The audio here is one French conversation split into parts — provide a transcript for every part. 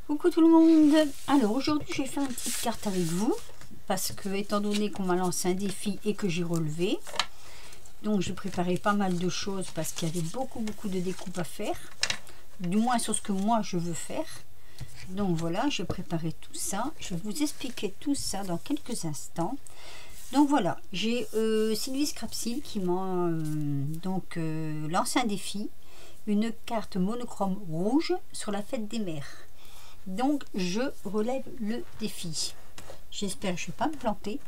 Coucou tout le monde. Alors aujourd'hui je vais faire une petite carte avec vous parce que étant donné qu'on m'a lancé un défi et que j'ai relevé, donc j'ai préparé pas mal de choses parce qu'il y avait beaucoup de découpes à faire, du moins sur ce que moi je veux faire. Donc voilà, j'ai préparé tout ça, je vais vous expliquer tout ça dans quelques instants. Donc voilà, j'ai Sylvie Scrapsil qui m'a lancé un défi, une carte monochrome rouge sur la fête des mères. Donc je relève le défi. J'espère que je ne vais pas me planter.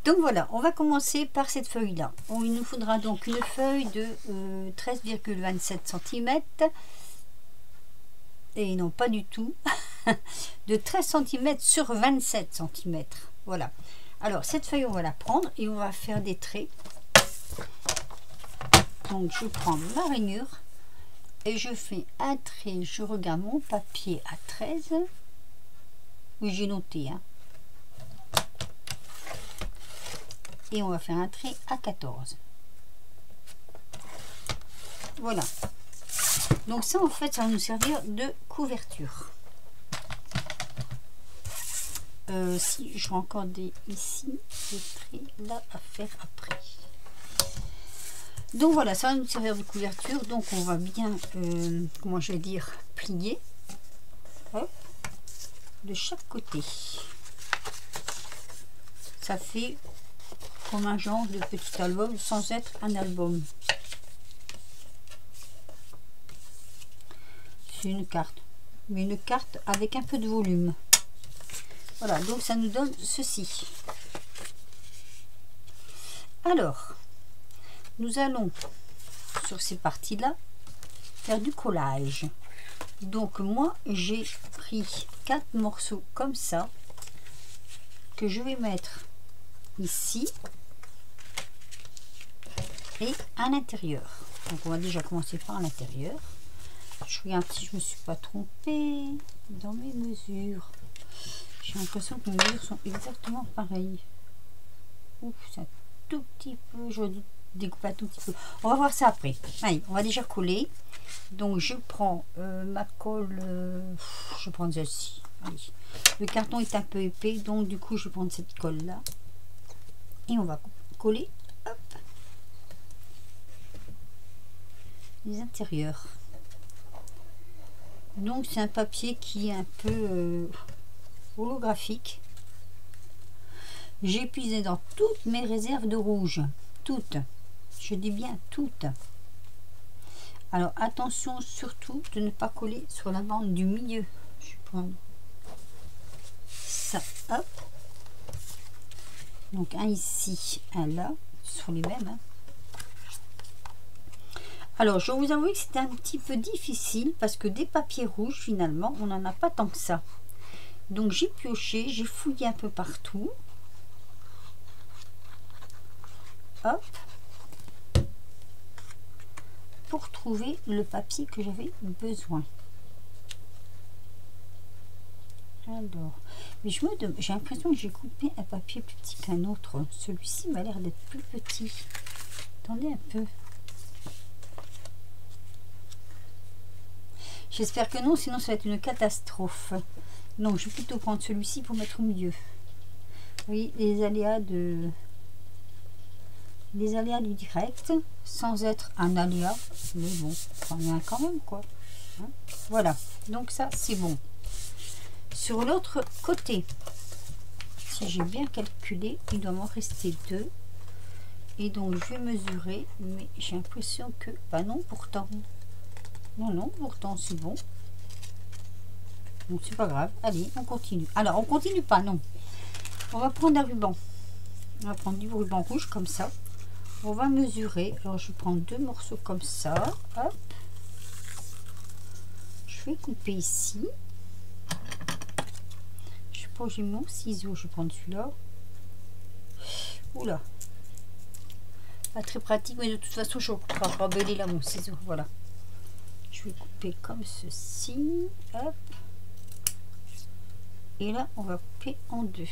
Donc voilà, on va commencer par cette feuille là. Il nous faudra donc une feuille de 13,27 cm. Et non, pas du tout. De 13 cm sur 27 cm. Voilà. Alors cette feuille on va la prendre et on va faire des traits. Donc je prends ma rainure. Et je fais un trait, je regarde mon papier à 13. Oui, j'ai noté. Hein. Et on va faire un trait à 14. Voilà. Donc ça, en fait, ça va nous servir de couverture. Si j'aurai encore des ici, des traits là à faire après. Donc voilà, ça va nous servir de couverture. Donc on va bien, comment je vais dire, plier. Hop, de chaque côté. Ça fait comme un genre de petit album sans être un album. C'est une carte, mais une carte avec un peu de volume. Voilà, donc ça nous donne ceci. Alors, nous allons sur ces parties là faire du collage. Donc moi j'ai pris 4 morceaux comme ça que je vais mettre ici et à l'intérieur. Donc on va déjà commencer par l'intérieur. Je regarde si je me suis pas trompée dans mes mesures. J'ai l'impression que mes mesures sont exactement pareilles. Ouf, c'est un tout petit peu, je découpe un tout petit peu. On va voir ça après. Allez, on va déjà coller. Donc je prends ma colle, je prends celle-ci. Le carton est un peu épais, donc du coup je vais prendre cette colle là. Et on va coller, hop, les intérieurs. Donc c'est un papier qui est un peu holographique. J'ai puisé dans toutes mes réserves de rouge, toutes, je dis bien toutes. Alors attention surtout de ne pas coller sur la bande du milieu. Je vais prendre ça, hop. Donc un ici, un là, ce sont les mêmes. Hein. Alors je vous avoue que c'était un petit peu difficile parce que des papiers rouges finalement on n'en a pas tant que ça. Donc j'ai pioché, j'ai fouillé un peu partout. Hop. Pour trouver le papier que j'avais besoin. Alors, mais j'ai l'impression que j'ai coupé un papier plus petit qu'un autre. Celui-ci m'a l'air d'être plus petit. Attendez un peu. J'espère que non, sinon ça va être une catastrophe. Donc je vais plutôt prendre celui-ci pour mettre au milieu. Oui, les aléas du direct, sans être un aléa, mais bon, c'en est un quand même quoi. Hein, voilà, donc ça c'est bon. Sur l'autre côté, si j'ai bien calculé, il doit m'en rester 2. Et donc je vais mesurer, mais j'ai l'impression que, bah non pourtant. Non, pourtant c'est bon. Donc c'est pas grave. Allez, on continue. Alors on continue pas, non. On va prendre un ruban. On va prendre du ruban rouge comme ça. On va mesurer. Alors je prends 2 morceaux comme ça. Hop. Je vais couper ici. Je sais pas où j'ai mon ciseau. Je vais prendre celui-là. Oula. Pas très pratique, mais de toute façon je vais pas rebeller là mon ciseau. Voilà. Je vais couper comme ceci. Hop. Et là on va couper en 2.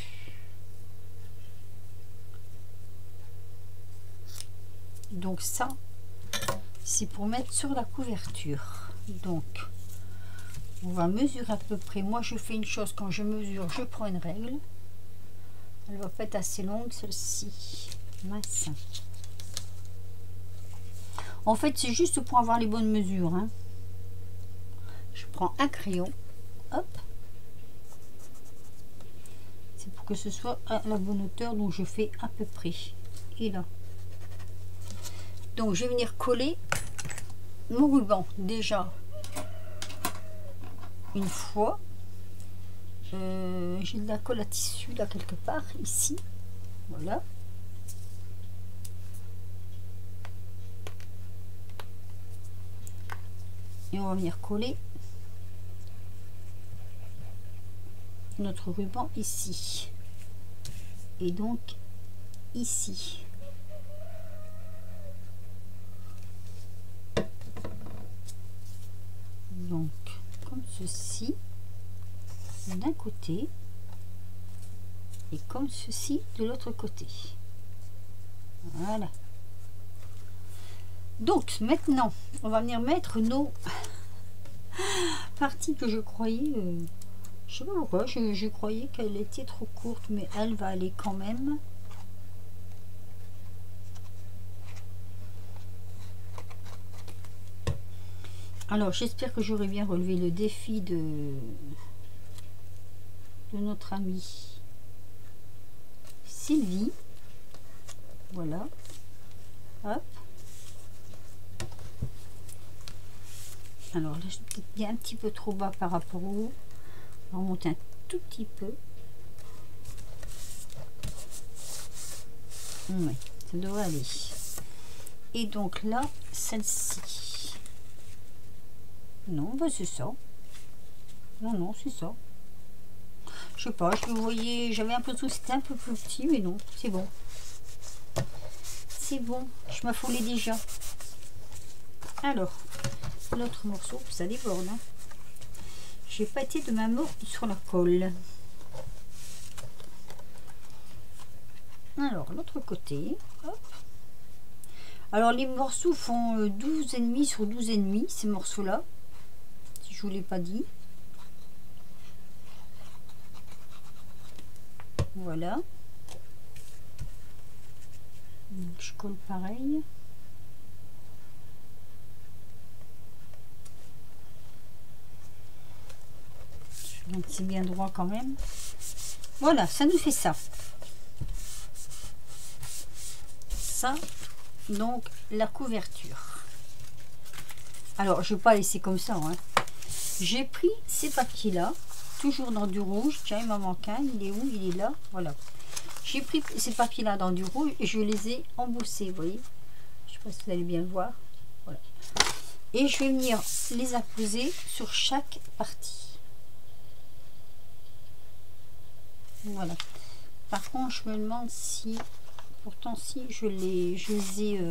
Donc ça c'est pour mettre sur la couverture. Donc On va mesurer à peu près. Moi, je fais une chose, quand je mesure, je prends une règle. Elle va pas être assez longue, celle-ci. Mince. En fait, c'est juste pour avoir les bonnes mesures, hein. Je prends un crayon. Hop. C'est pour que ce soit à la bonne hauteur, donc je fais à peu près. Et là. Donc, je vais venir coller mon ruban, déjà, une fois. J'ai de la colle à tissu là quelque part ici, voilà. Et on va venir coller notre ruban ici et donc ici. Donc comme ceci d'un côté et comme ceci de l'autre côté. Voilà. Donc maintenant on va venir mettre nos parties que je croyais je sais pas pourquoi je croyais qu'elle était trop courte, mais elle va aller quand même. Alors j'espère que j'aurai bien relevé le défi de notre amie Sylvie. Voilà. Hop. Alors là, il est un petit peu trop bas par rapport au haut. On va remonter un tout petit peu. Oui, ça devrait aller. Et donc là, celle-ci. Non, bah c'est ça. Non, non, c'est ça. Je sais pas, je le voyais, j'avais un peu tout, c'était un peu plus petit, mais non, c'est bon. C'est bon, je m'affolais déjà. Alors, l'autre morceau, ça déborde. Hein. J'ai pas été de ma mort sur la colle. Alors, l'autre côté. Hop. Alors, les morceaux font 12,5 sur 12,5, ces morceaux-là. Si je vous l'ai pas dit. Voilà. Donc, je colle pareil. Donc c'est bien droit quand même. Voilà, ça nous fait ça. Ça, donc la couverture. Alors, je ne vais pas laisser comme ça. Hein. J'ai pris ces papiers-là, toujours dans du rouge. Tiens, il m'en manque un. Il est où? Il est là. Voilà. J'ai pris ces papiers-là dans du rouge et je les ai embossés. Vous voyez? Je ne sais pas si vous allez bien le voir. Voilà. Et je vais venir les apposer sur chaque partie. Voilà. Par contre, je me demande si, pourtant si je les ai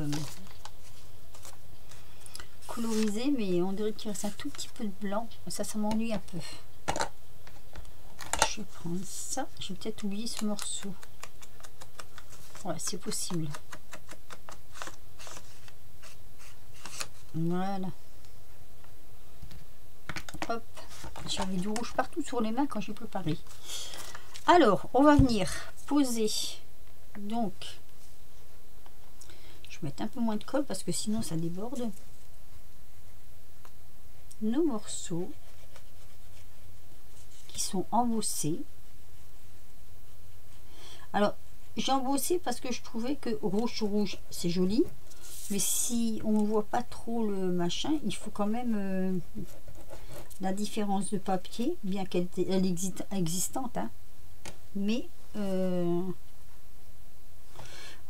colorisés, mais on dirait qu'il reste un tout petit peu de blanc. Ça m'ennuie un peu. Je vais prendre ça. J'ai peut-être oublié ce morceau. Voilà, c'est possible. Voilà. Hop. J'avais du rouge partout sur les mains quand j'ai préparé. Alors, on va venir poser, donc, je vais mettre un peu moins de colle parce que sinon ça déborde, nos morceaux qui sont embossés. Alors, j'ai embossé parce que je trouvais que rouge sur rouge, c'est joli, mais si on ne voit pas trop le machin, il faut quand même la différence de papier, bien qu'elle existe existante, hein. Mais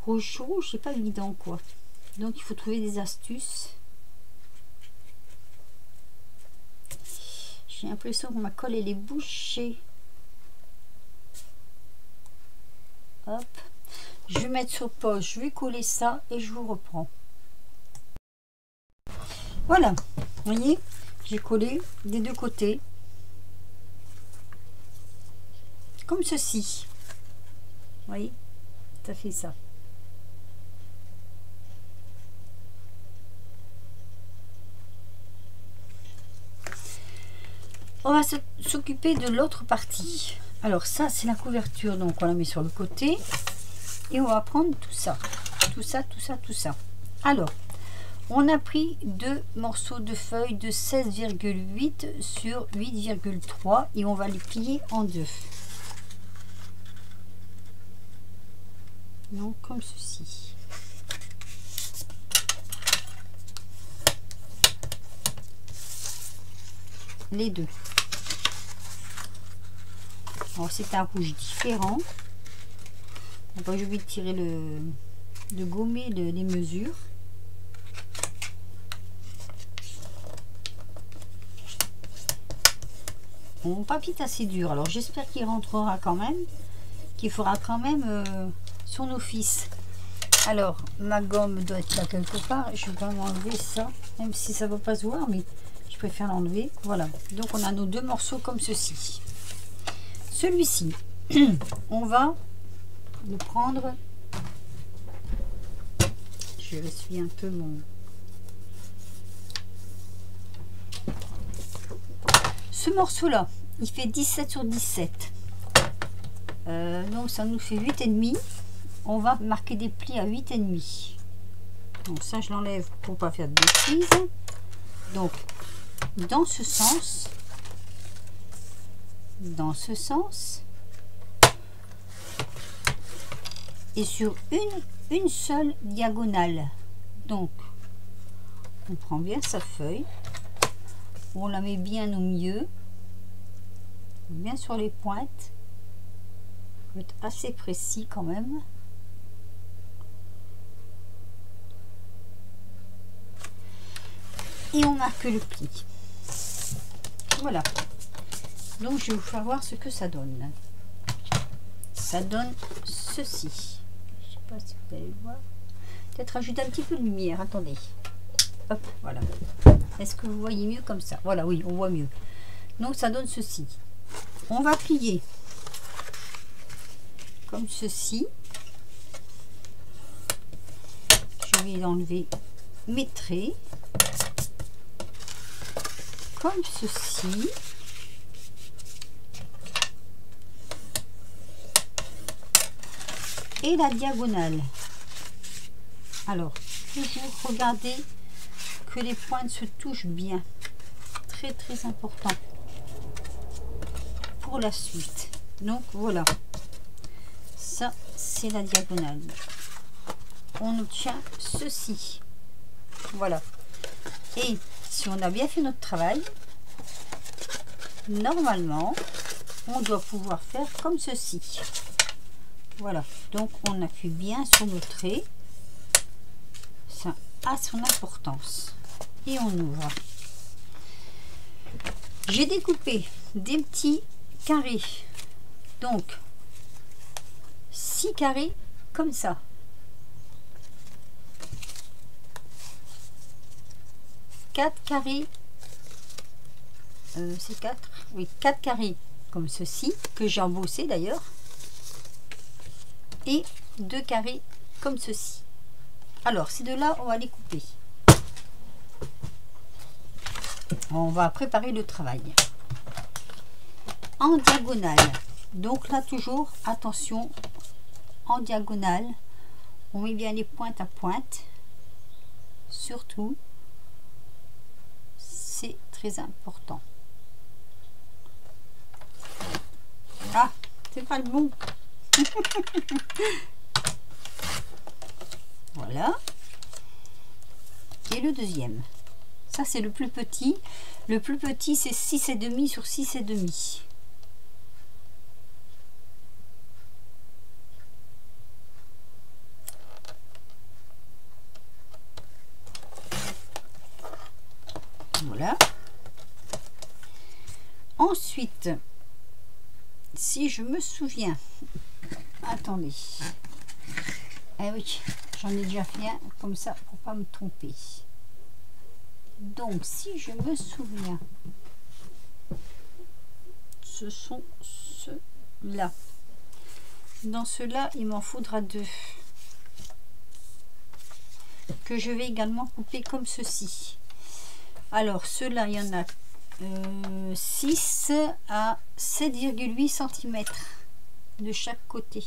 rouge sur rouge, c'est pas évident quoi. Donc il faut trouver des astuces. J'ai l'impression que ma colle elle est bouchée. Hop. Je vais mettre sur pause, je vais coller ça et je vous reprends. Voilà, vous voyez, j'ai collé des deux côtés. Comme ceci. Vous voyez, ça fait ça. On va s'occuper de l'autre partie. Alors ça c'est la couverture, donc on la met sur le côté et on va prendre tout ça. Alors on a pris 2 morceaux de feuilles de 16,8 sur 8,3 et on va les plier en deux. Donc comme ceci. Les deux. Alors c'est un rouge différent. On va oublier de tirer de gommer les mesures. Mon papier est assez dur, alors j'espère qu'il rentrera quand même, qu'il fera quand même son office. Alors ma gomme doit être là quelque part, je vais pas m'enlever ça, même si ça va pas se voir, mais je préfère l'enlever. Voilà, donc on a nos 2 morceaux comme ceci. Celui-ci, on va le prendre, je vais essuyer un peu mon... Ce morceau-là, il fait 17 sur 17. Donc ça nous fait 8,5. On va marquer des plis à 8,5. Donc ça, je l'enlève pour pas faire de bêtises. Donc, dans ce sens, et sur une seule diagonale. Donc, on prend bien sa feuille. On la met bien au milieu, bien sur les pointes. Il faut être assez précis quand même. Et on marque le pli. Voilà. Donc je vais vous faire voir ce que ça donne. Ça donne ceci. Je sais pas si vous allez voir. Peut-être rajouter un petit peu de lumière. Attendez. Hop, voilà. Est-ce que vous voyez mieux comme ça? Voilà, oui, on voit mieux. Donc ça donne ceci. On va plier comme ceci. Je vais enlever mes traits comme ceci. Et la diagonale. Alors, toujours regardez que les pointes se touchent bien. Très très important pour la suite. Donc voilà, ça c'est la diagonale. On obtient ceci. Voilà. Et si on a bien fait notre travail, normalement on doit pouvoir faire comme ceci. Voilà, donc on appuie bien sur nos traits. Ça a son importance. Et on ouvre. J'ai découpé des petits carrés. Donc 6 carrés comme ça. 4 carrés. C'est 4. Oui, 4 carrés comme ceci, que j'ai embossé d'ailleurs. Et 2 carrés comme ceci. Alors, ces deux-là, on va les couper. On va préparer le travail. En diagonale. Donc là, toujours, attention, en diagonale, on met bien les pointes à pointe. Surtout, c'est très important. Ah, c'est pas le bon. Voilà. Et le deuxième. Ça, c'est le plus petit. Le plus petit, c'est 6,5 sur 6,5. Voilà. Ensuite, si je me souviens, attendez, eh oui, j'en ai déjà fait un comme ça pour pas me tromper. Donc si je me souviens, ce sont ceux-là. Dans ceux-là, il m'en faudra 2 que je vais également couper comme ceci. Alors ceux-là, il y en a 6 à 7,8 cm de chaque côté.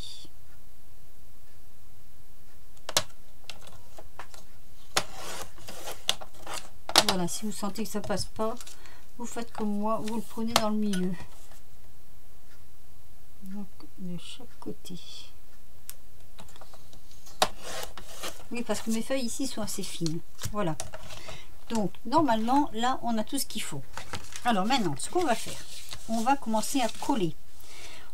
Voilà, si vous sentez que ça passe pas, vous faites comme moi, vous le prenez dans le milieu. Donc de chaque côté. Oui, parce que mes feuilles ici sont assez fines. Voilà. Donc normalement là on a tout ce qu'il faut. Alors maintenant ce qu'on va faire, on va commencer à coller.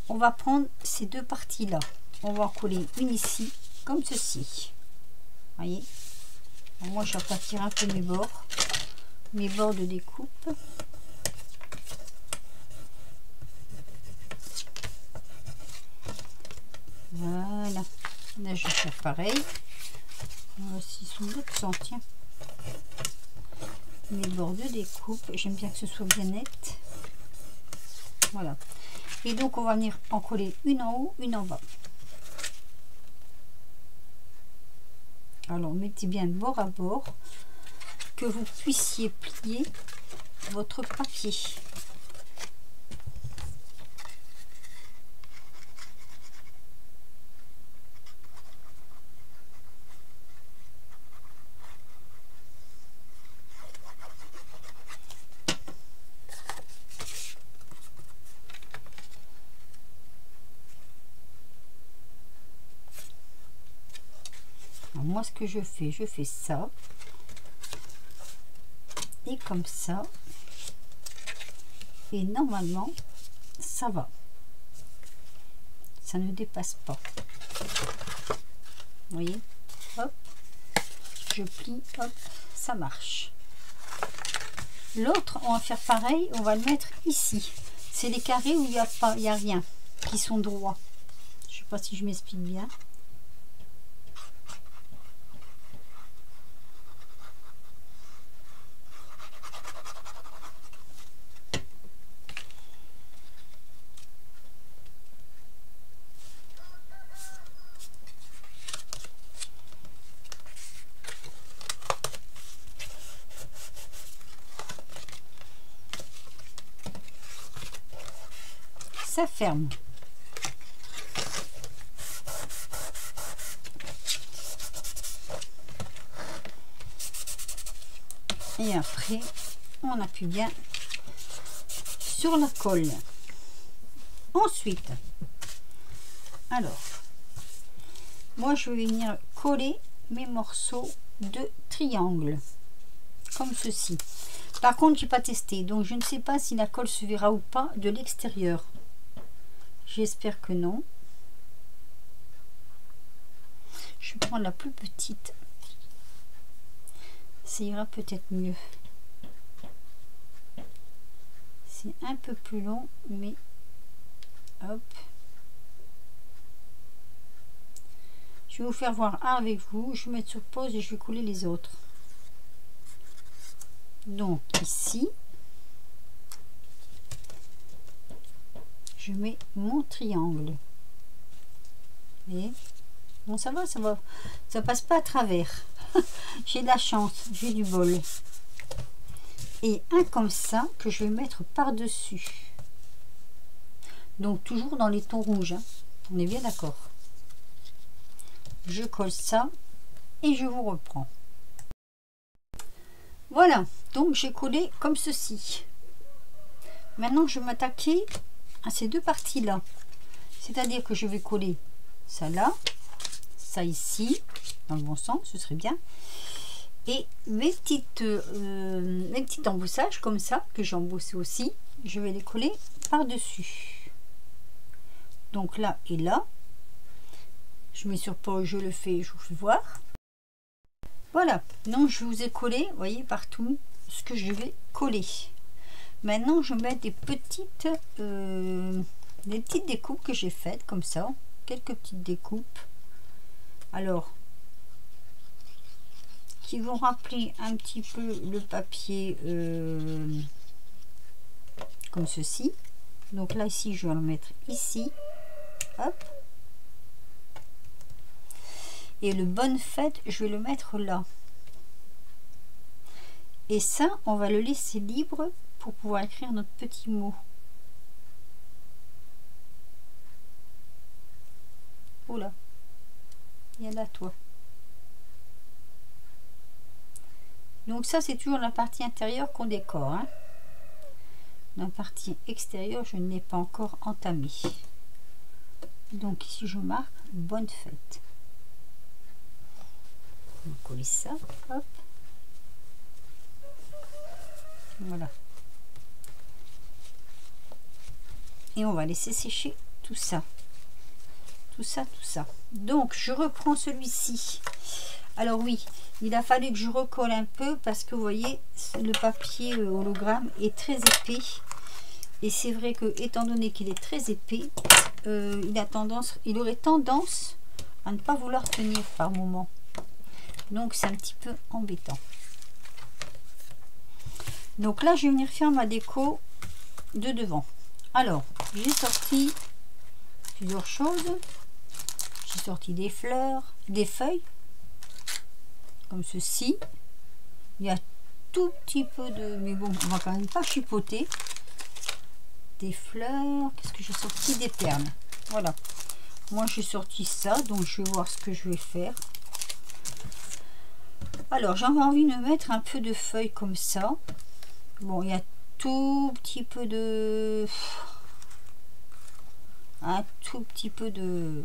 On va prendre ces deux parties là, on va en coller une ici comme ceci, voyez. Alors, moi je vais partir un peu mes bords de découpe. Voilà, là je vais faire pareil. Voici sous l'autre sens, tiens. Mes bords de découpe, j'aime bien que ce soit bien net. Voilà. Et donc on va venir en coller une en haut, une en bas. Alors mettez bien bord à bord, que vous puissiez plier votre papier. Moi ce que je fais ça et comme ça, et normalement ça va, ça ne dépasse pas, vous voyez, hop, je plie, hop, ça marche. L'autre on va faire pareil, on va le mettre ici, c'est les carrés où il n'y a pas, il y a rien, qui sont droits. Je sais pas si je m'explique bien. Ça ferme. Et après, on appuie bien sur la colle. Ensuite, alors, moi je vais venir coller mes morceaux de triangle, comme ceci. Par contre, j'ai pas testé, donc je ne sais pas si la colle se verra ou pas de l'extérieur. J'espère que non. Je vais prendre la plus petite. Ça ira peut-être mieux. C'est un peu plus long, mais hop. Je vais vous faire voir un avec vous. Je vais mettre sur pause et je vais coller les autres. Donc ici, je mets mon triangle. Et bon, ça va, ça passe pas à travers. J'ai de la chance, j'ai du bol. Et un comme ça que je vais mettre par dessus. Donc toujours dans les tons rouges, hein. On est bien d'accord. Je colle ça et je vous reprends. Voilà, donc j'ai collé comme ceci. Maintenant je vais m'attaquer à ces deux parties là, c'est à dire que je vais coller ça là, ça ici dans le bon sens, ce serait bien, et mes petits embossages comme ça que j'ai embossé aussi, je vais les coller par dessus. Donc là et là, je mets sur pause, je le fais, je vous fais voir. Voilà, donc je vous ai collé, vous voyez, partout ce que je vais coller. Maintenant je mets des petites découpes que j'ai faites comme ça, quelques petites découpes, alors qui vont rappeler un petit peu le papier comme ceci. Donc là ici je vais le mettre ici, hop, et le bonne fête je vais le mettre là. Et ça, on va le laisser libre pour pouvoir écrire notre petit mot. Oula, il y a là toi. Donc ça, c'est toujours la partie intérieure qu'on décore, hein. La partie extérieure, je ne l'ai pas encore entamée. Donc ici, je marque bonne fête. On va coller ça, hop. Voilà. Et on va laisser sécher tout ça. Tout ça, tout ça. Donc, je reprends celui-ci. Alors oui, il a fallu que je recolle un peu parce que vous voyez, le papier hologramme est très épais. Et c'est vrai que, étant donné qu'il est très épais, il aurait tendance à ne pas vouloir tenir par moment. Donc, c'est un petit peu embêtant. Donc là, je vais venir faire ma déco de devant. Alors, j'ai sorti plusieurs choses. J'ai sorti des fleurs, des feuilles, comme ceci. Il y a tout petit peu de... Mais bon, on va quand même pas chipoter. Des fleurs. Qu'est-ce que j'ai sorti? Des perles. Voilà. Moi, j'ai sorti ça, donc je vais voir ce que je vais faire. Alors, j'avais envie de mettre un peu de feuilles comme ça. Bon, il y a tout petit peu de... Un tout petit peu de...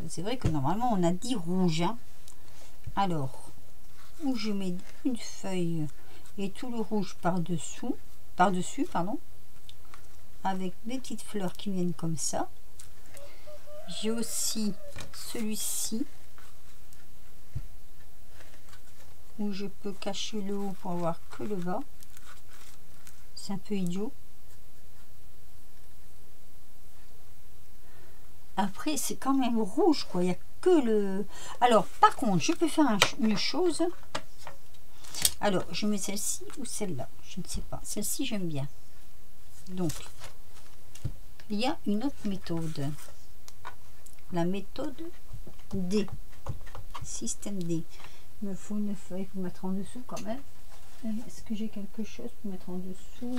C'est vrai que normalement, on a dit rouge. Hein. Alors, où je mets une feuille et tout le rouge par-dessus, pardon, avec des petites fleurs qui viennent comme ça. J'ai aussi celui-ci où je peux cacher le haut pour avoir que le bas. C'est un peu idiot. Après, c'est quand même rouge, quoi. Il n'y a que le... Alors, par contre, je peux faire une chose. Alors, je mets celle-ci ou celle-là. Je ne sais pas. Celle-ci, j'aime bien. Donc, il y a une autre méthode. La méthode D. Système D. Il me faut une feuille pour mettre en dessous quand même. Est-ce que j'ai quelque chose pour mettre en dessous?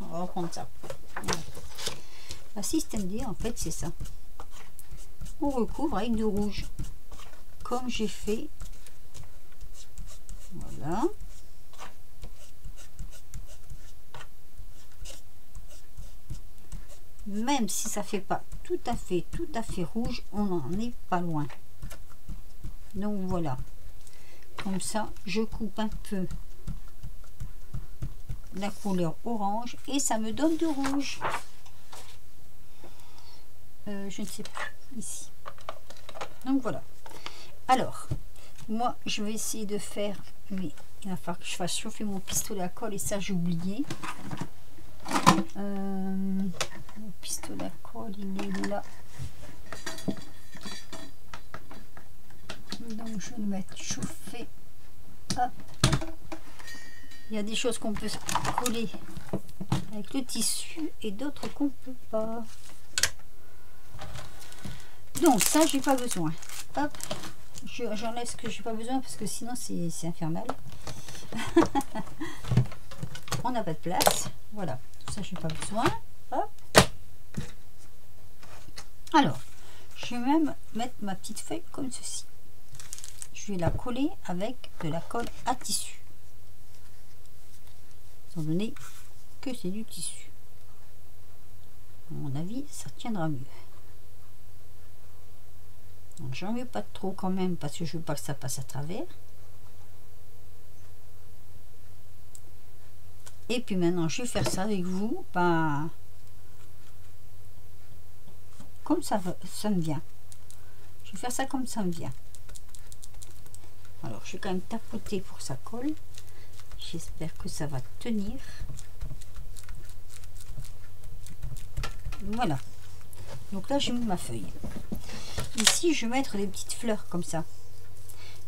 On va reprendre ça. Voilà. La système D, en fait, c'est ça. On recouvre avec du rouge. Comme j'ai fait. Voilà. Même si ça fait pas tout à fait rouge, on n'en est pas loin. Donc voilà. Comme ça, je coupe un peu la couleur orange et ça me donne du rouge. Je ne sais pas, ici. Donc voilà. Alors, moi, je vais essayer de faire, mais il va falloir que je fasse chauffer mon pistolet à colle et ça, j'ai oublié. Le pistolet à colle, il est là. Donc, je vais le mettre chauffer. Hop. Il y a des choses qu'on peut coller avec le tissu et d'autres qu'on ne peut pas. Donc ça, j'ai pas besoin. Hop, j'enlève ce que j'ai pas besoin parce que sinon c'est infernal. On n'a pas de place. Voilà, ça j'ai pas besoin. Hop. Alors, je vais même mettre ma petite feuille comme ceci. Je vais la coller avec de la colle à tissu. Étant donné que c'est du tissu. À mon avis, ça tiendra mieux. J'en mets pas trop quand même parce que je veux pas que ça passe à travers. Et puis maintenant, je vais faire ça avec vous. Ben, comme ça me vient. Je vais faire ça comme ça me vient. Alors, je vais quand même tapoter pour que ça colle. J'espère que ça va tenir. Voilà. Donc là, j'ai mis ma feuille. Ici, je vais mettre des petites fleurs comme ça.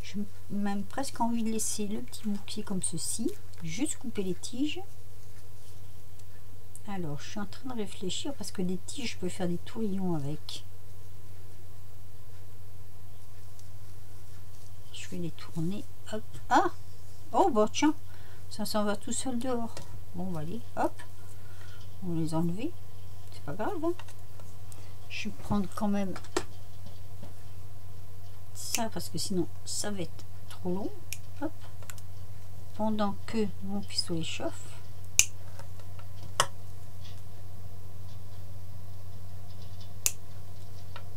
J'ai même presque envie de laisser le petit bouquet comme ceci. Juste couper les tiges. Alors, je suis en train de réfléchir parce que des tiges, je peux faire des tourillons avec. Je vais les tourner. Hop. Ah! Oh bah tiens, ça s'en va tout seul dehors. Bon bah allez, hop, on va les enlever. C'est pas grave, hein. Je vais prendre quand même ça parce que sinon ça va être trop long. Hop. Pendant que mon pistolet chauffe.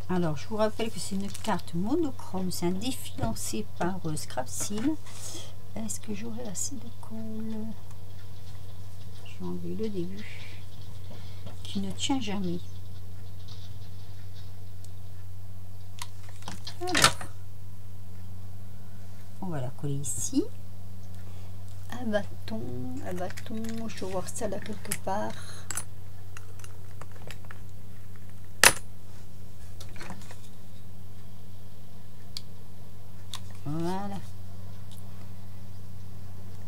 Alors je vous rappelle que c'est une carte monochrome, c'est un défi lancé par Scrapseal. Est-ce que j'aurai assez de colle? Je vais enlever le début qui ne tient jamais. Alors, on va la coller ici. Un bâton, je vais voir ça là quelque part. Voilà.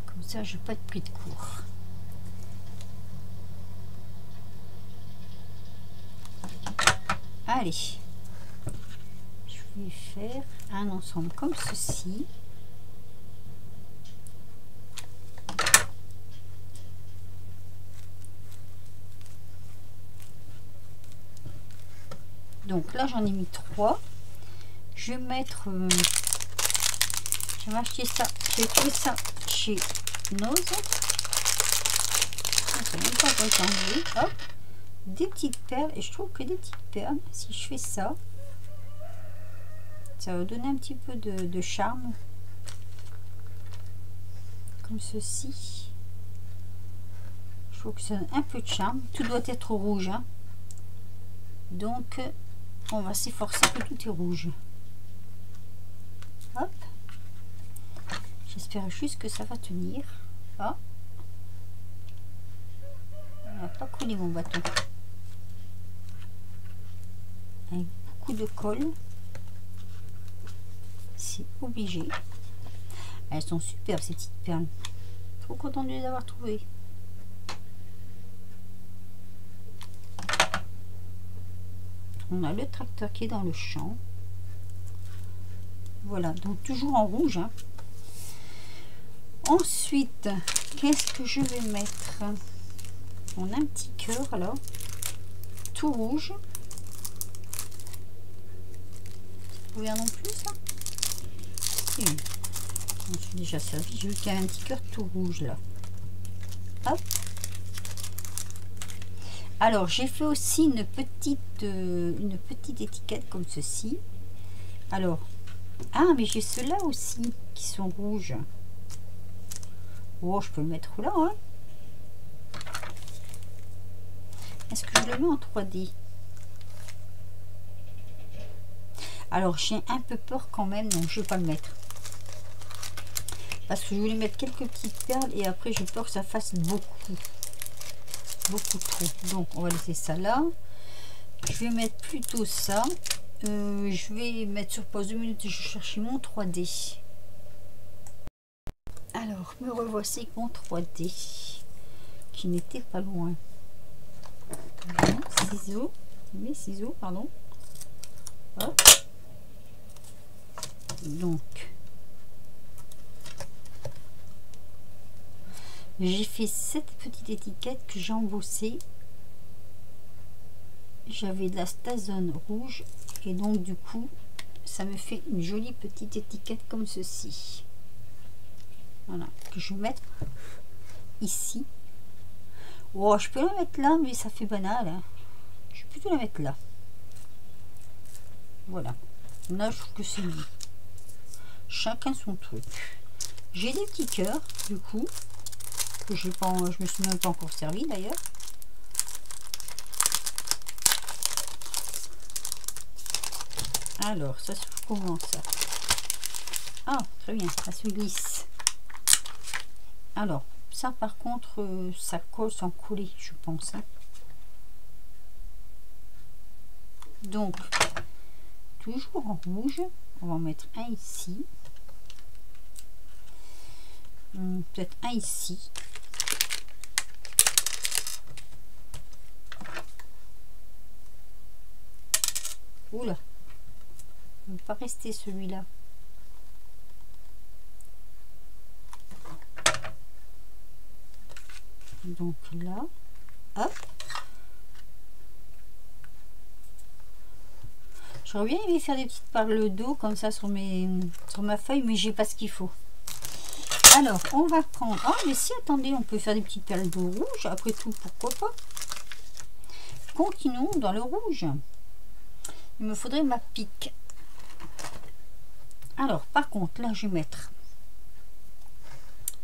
Comme ça, je vais pas être pris de court. Allez. Je vais faire un ensemble comme ceci. Donc là, j'en ai mis 3. Je vais mettre... je vais acheter ça. J'ai trouvé ça chez Nose. Hop, des petites perles. Et je trouve que des petites perles, si je fais ça, ça va donner un petit peu de charme. Comme ceci. Je trouve que ça donne un peu de charme. Tout doit être rouge. Hein. Donc, on va s'efforcer que tout est rouge. Hop. J'espère juste que ça va tenir. Ah. On n'a pas collé mon bâton. Avec beaucoup de colle. C'est obligé. Elles sont superbes ces petites perles. Trop content de les avoir trouvées. On a le tracteur qui est dans le champ. Voilà, donc toujours en rouge. Hein. Ensuite, qu'est-ce que je vais mettre? On a un petit cœur là, tout rouge. Vous voyez non plus ça? Oui. Je suis déjà servi. Je veux qu'il y ait un petit cœur tout rouge là. Hop. Alors j'ai fait aussi une petite étiquette comme ceci. Alors, ah mais j'ai ceux-là aussi qui sont rouges. Oh, je peux le mettre là, hein. Est-ce que je le mets en 3D? Alors, j'ai un peu peur quand même, donc je ne vais pas le mettre. Parce que je voulais mettre quelques petites perles et après, j'ai peur que ça fasse beaucoup. Beaucoup trop. Donc, on va laisser ça là. Je vais mettre plutôt ça. Je vais mettre sur pause 2 minutes et je cherche mon 3D. Alors, me revoici avec mon 3D qui n'était pas loin. Ciseaux, mes ciseaux, pardon. Hop. Donc, j'ai fait cette petite étiquette que j'ai embossée. J'avais de la Stazone rouge et donc du coup, ça me fait une jolie petite étiquette comme ceci. Voilà, que je vais mettre ici. Oh, je peux la mettre là, mais ça fait banal. Hein. Je vais plutôt la mettre là. Voilà. Là, je trouve que c'est mieux. Chacun son truc. J'ai des petits cœurs, du coup, que je me suis même pas encore servi d'ailleurs. Alors, ça se fait comment ça? Ah, très bien, ça se glisse. Alors, ça par contre, ça colle sans coller, je pense. Hein. Donc, toujours en rouge, on va en mettre un ici. Peut-être un ici. Oula, il ne va pas rester celui-là. Donc là, hop. J'aurais bien aimé faire des petites perles d'eau comme ça sur ma feuille, mais j'ai pas ce qu'il faut. Alors, on va prendre... Ah, mais si, attendez, on peut faire des petites perles d'eau rouge. Après tout, pourquoi pas? Continuons dans le rouge. Il me faudrait ma pique. Alors, par contre, là, je vais mettre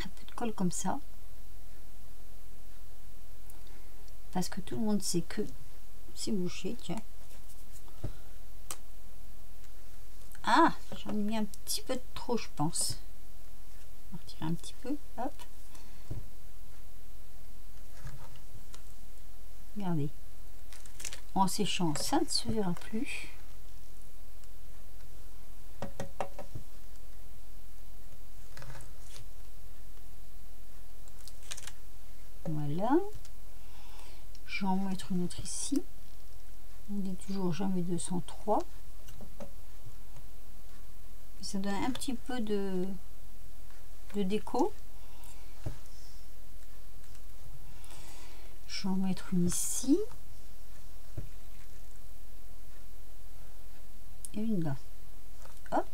un peu de colle comme ça. Parce que tout le monde sait que c'est bouché, tiens. Ah, j'en ai mis un petit peu de trop, je pense. On va retirer un petit peu, hop. Regardez. En séchant, ça ne se verra plus. Voilà. Je vais en mettre une autre ici. On dit toujours jamais 203. Ça donne un petit peu de déco. Je vais en mettre une ici. Et une là. Hop.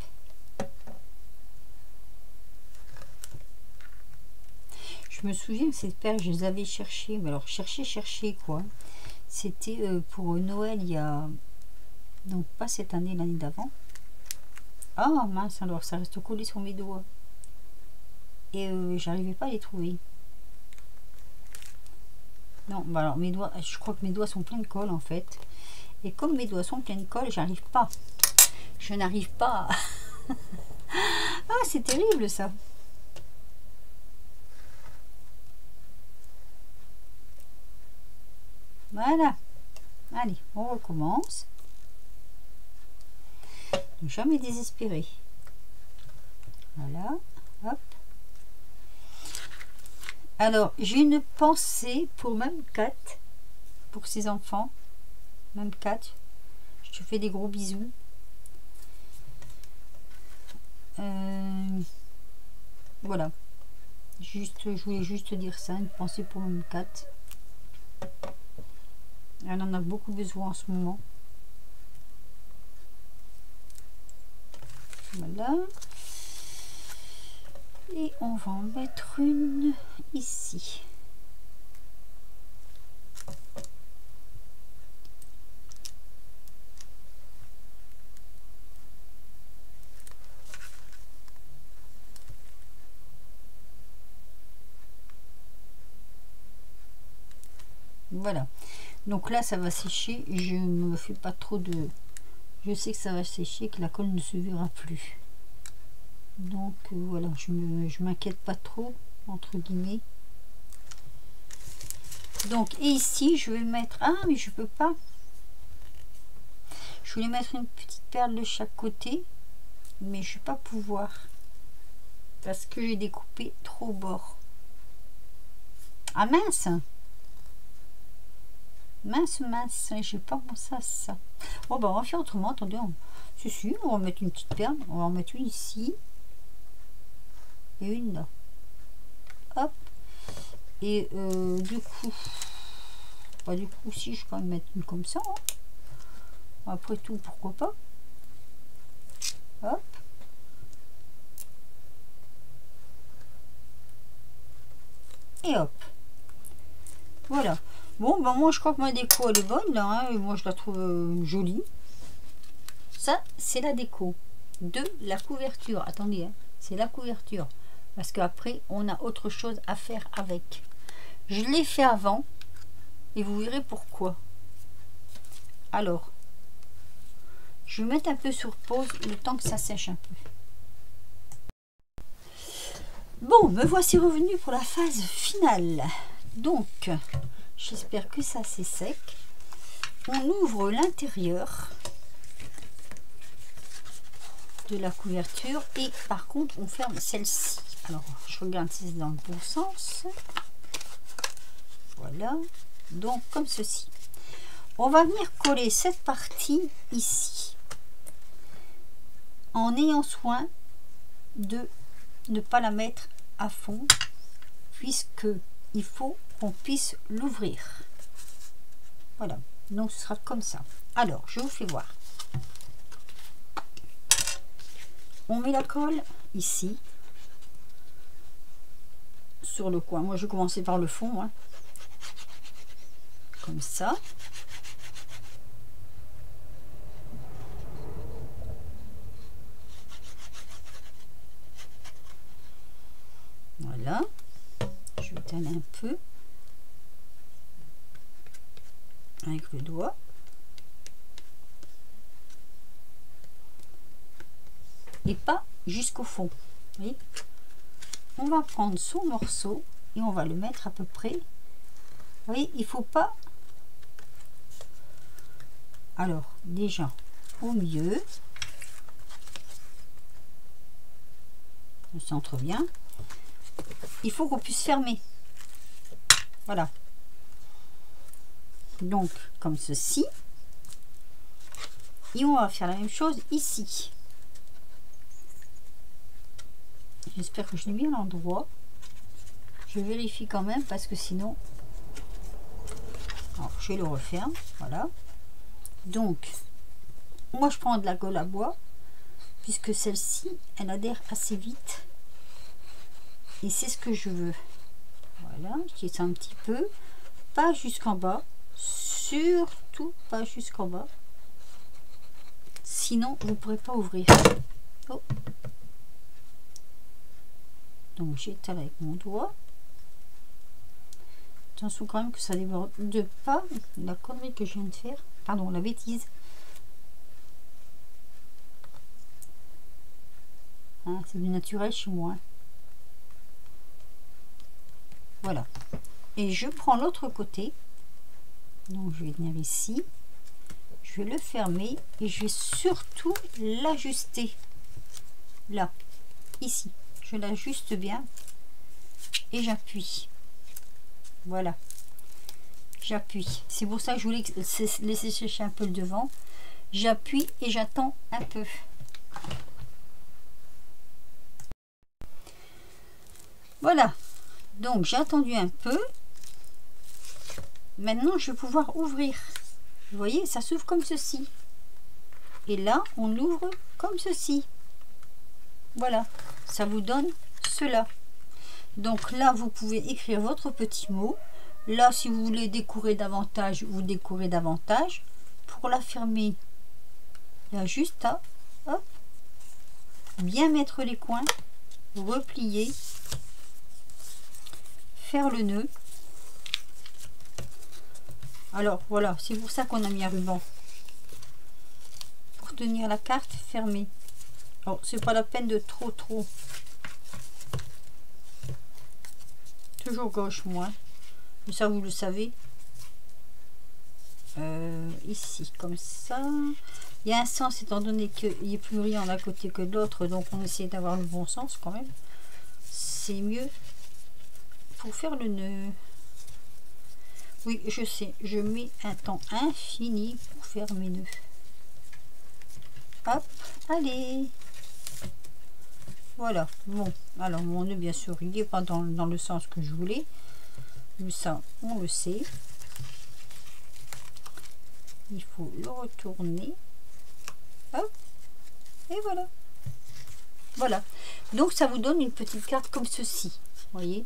Je me souviens que cette paire, je les avais cherchées. Mais alors, chercher quoi. C'était pour Noël, il y a... Donc, pas cette année, l'année d'avant. Ah, mince, alors, ça reste collé sur mes doigts. Et j'arrivais pas à les trouver. Non, bah alors, mes doigts, je crois que mes doigts sont pleins de colle, en fait. Et comme mes doigts sont pleins de colle, j'arrive pas. Je n'arrive pas à... Ah, c'est terrible, ça. Voilà. Allez, on recommence. Ne jamais désespérer. Voilà. Hop. Alors, j'ai une pensée pour même 4. Pour ses enfants. Même 4. Je te fais des gros bisous. Voilà. Juste, je voulais juste dire ça. Une pensée pour même 4. Elle en a beaucoup besoin en ce moment. Voilà. Et on va en mettre une ici. Voilà. Donc là, ça va sécher. Je ne me fais pas trop de... Je sais que ça va sécher, que la colle ne se verra plus. Donc voilà, je m'inquiète pas trop, entre guillemets. Donc, et ici, je vais mettre... Ah, mais je peux pas. Je voulais mettre une petite perle de chaque côté, mais je ne vais pas pouvoir. Parce que j'ai découpé trop au bord. Ah mince! Mince, j'ai pas pensé à ça. Bon, bah, on va faire autrement. Attendez, si, on va mettre une petite perle. On va en mettre une ici. Et une là. Hop. Et du coup, bah, si je peux en mettre une comme ça. Hein. Après tout, pourquoi pas. Hop. Et hop. Voilà. Bon, ben moi je crois que ma déco elle est bonne là, hein, et moi je la trouve jolie. Ça, c'est la déco de la couverture. Attendez, hein, c'est la couverture. Parce qu'après, on a autre chose à faire avec. Je l'ai fait avant et vous verrez pourquoi. Alors, je vais mettre un peu sur pause le temps que ça sèche un peu. Bon, me voici revenu pour la phase finale. Donc, j'espère que ça c'est sec. On ouvre l'intérieur de la couverture et par contre on ferme celle-ci. Alors je regarde si c'est dans le bon sens. Voilà. Donc comme ceci. On va venir coller cette partie ici en ayant soin de ne pas la mettre à fond puisque il faut qu'on puisse l'ouvrir. Voilà, donc ce sera comme ça. Alors, je vous fais voir. On met la colle ici, sur le coin. Moi, je vais commencer par le fond, hein. Comme ça. Voilà. Je étale un peu avec le doigt. Et pas jusqu'au fond. Vous voyez, on va prendre son morceau et on va le mettre à peu près. Vous voyez, il faut pas. Alors, déjà, au milieu, le centre bien. Il faut qu'on puisse fermer. Voilà. Donc, comme ceci. Et on va faire la même chose ici. J'espère que je l'ai bien à l'endroit. Je vérifie quand même parce que sinon... Alors, je le referme. Voilà. Donc, moi je prends de la colle à bois puisque celle-ci, elle adhère assez vite. Et c'est ce que je veux. Voilà, je tisse un petit peu. Pas jusqu'en bas. Surtout pas jusqu'en bas. Sinon, vous ne pourrez pas ouvrir. Oh. Donc j'étale avec mon doigt. Attention quand même que ça déborde pas. La connerie que je viens de faire. Pardon, la bêtise. Hein, c'est du naturel chez moi. Voilà. Et je prends l'autre côté. Donc je vais venir ici. Je vais le fermer et je vais surtout l'ajuster. Là, ici. Je l'ajuste bien et j'appuie. Voilà. J'appuie. C'est pour ça que je voulais laisser sécher un peu le devant. J'appuie et j'attends un peu. Voilà. Donc j'ai attendu un peu. Maintenant je vais pouvoir ouvrir. Vous voyez, ça s'ouvre comme ceci. Et là, on ouvre comme ceci. Voilà. Ça vous donne cela. Donc là, vous pouvez écrire votre petit mot. Là, si vous voulez décorer davantage, vous décorez davantage. Pour la fermer, il y a juste à hop, bien mettre les coins, replier, faire le nœud. Alors voilà, c'est pour ça qu'on a mis un ruban. Pour tenir la carte fermée. Alors, c'est pas la peine de trop. Toujours gauche, moi. Mais ça, vous le savez. Ici, comme ça. Il y a un sens, étant donné qu'il n'y a plus rien d'un côté que de l'autre. Donc, on essaie d'avoir le bon sens quand même. C'est mieux pour faire le nœud. Oui, je sais. Je mets un temps infini pour faire mes nœuds. Hop, allez. Voilà, bon, alors mon nœud bien sûr il n'est pas dans le sens que je voulais, mais ça on le sait. Il faut le retourner, hop, et voilà. Voilà, donc ça vous donne une petite carte comme ceci, vous voyez,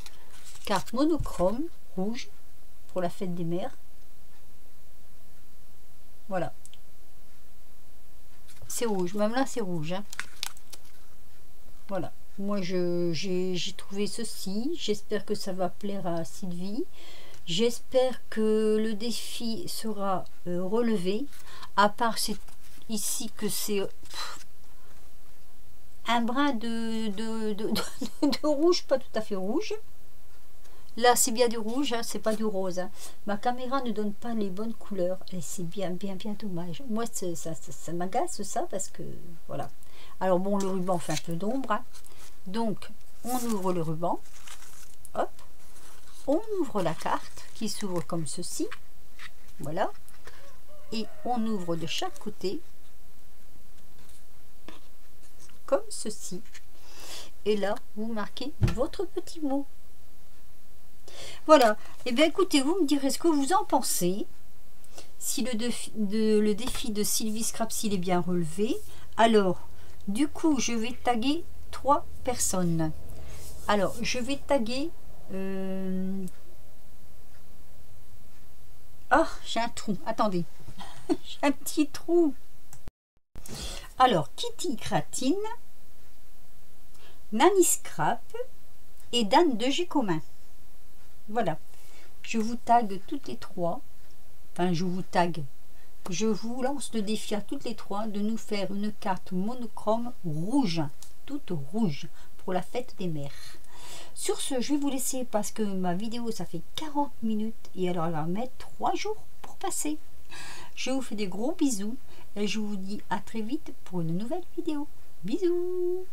carte monochrome, rouge, pour la fête des mères. Voilà, c'est rouge, même là c'est rouge, hein. Voilà, moi j'ai trouvé ceci. J'espère que ça va plaire à Sylvie. J'espère que le défi sera relevé. À part ici que c'est un brin de rouge, pas tout à fait rouge. Là c'est bien du rouge, hein, c'est pas du rose. Hein. Ma caméra ne donne pas les bonnes couleurs et c'est bien dommage. Moi ça m'agace ça parce que voilà. Alors bon, le ruban fait un peu d'ombre, hein. Donc on ouvre le ruban, hop, on ouvre la carte qui s'ouvre comme ceci, voilà, et on ouvre de chaque côté comme ceci, et là vous marquez votre petit mot. Voilà. Et bien écoutez, vous me direz ce que vous en pensez. Si le défi de Sylvie Scrapsil est bien relevé. Alors, du coup, je vais taguer 3 personnes. Alors, je vais taguer... Ah, j'ai un trou. Attendez. J'ai un petit trou. Alors, Kitty Gratine, Nanny Scrap et Dan de G commun. Voilà. Je vous tague toutes les 3. Enfin, je vous tague. Je vous lance le défi à toutes les 3 de nous faire une carte monochrome rouge. Toute rouge. Pour la fête des mères. Sur ce, je vais vous laisser parce que ma vidéo, ça fait 40 minutes. Et alors, elle va mettre 3 jours pour passer. Je vous fais des gros bisous. Et je vous dis à très vite pour une nouvelle vidéo. Bisous!